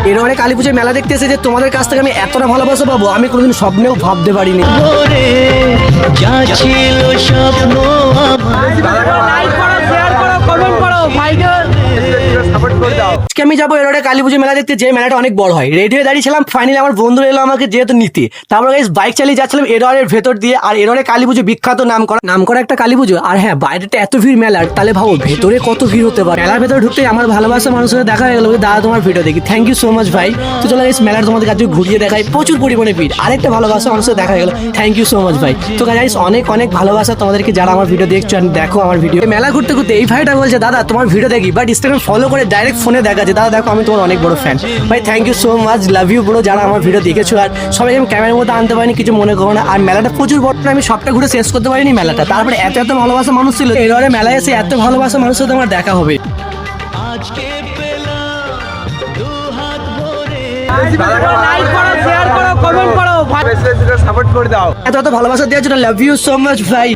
এরপরে কালী পুজোয় মেলা দেখতে এসে যে তোমাদের কাছ থেকে আমি এতটা ভালোবাসা পাবো আমি কোনোদিন স্বপ্নেও ভাবতে পারিনি। আজকে আমি যাবো এরোডে কালী পুজো মেলা দেখতে, যে মেলাটা অনেক বড় হয়। রেডি হয়ে দাঁড়িয়েছিলাম, ফাইনালি আমার বন্ধু এলো আমাকে যেহেতু নিতে। তারপর গাইস বাইক চালিয়ে যাচ্ছিলাম এরোডের ভেতর দিয়ে। আর এরোডে কালী পুজো বিখ্যাত নাম করা একটা কালী পুজো। আর হ্যাঁ, বাইরেটা এত ভিড় মেলার, তাহলে ভাবো ভেতরে কত ভিড় হতে পারে। মেলার ভেতরে ঢুকতে আমার ভালোবাসা মানুষের সাথে দেখা হয়ে গেল, দাদা তোমার ভিডিও দেখি, থ্যাংক ইউ সো মাচ ভাই। তো চলো গাইস মেলার তোমাদের কাছে ঘুরিয়ে দেখাই, প্রচুর পরিমাণে ভিড়। আরেকটা ভালোবাসা মানুষের সাথে দেখা হয়ে গেল, থ্যাংক ইউ সো মাচ ভাই। তো গাইস অনেক অনেক ভালোবাসা তোমাদেরকে যারা আমার ভিডিও দেখছো, দেখো আমার ভিডিও। মেলা ঘুরতে ঘুরতে এই ভাইটা বলছে দাদা তোমার ভিডিও দেখি, বাট ইনস্টাগ্রাম ফলো করে ডাইরেক্ট ফোনে দেখা যায়। দাদা দেখো আমি তোমার অনেক বড় ফ্যান ভাই, thank you so much, love you bro. যারা আমার ভিডিও দেখেছো, আর সবাই আমি ক্যামেরার মধ্যে আনতে পারিনি, কিছু মনে করো না। আর মেলাটা প্রচুর বড়, আমি সবটা ঘুরে শেষ করতে পারিনি মেলাটা। তারপরে এত এত ভালোবাসা মানুষ ছিল, এরপরে মেলায় এসে এত ভালোবাসা মানুষের সাথে আমার দেখা হবে। এত এত ভালোবাসা দেওয়ার জন্য লাভ ইউ সো মাচ ভাই।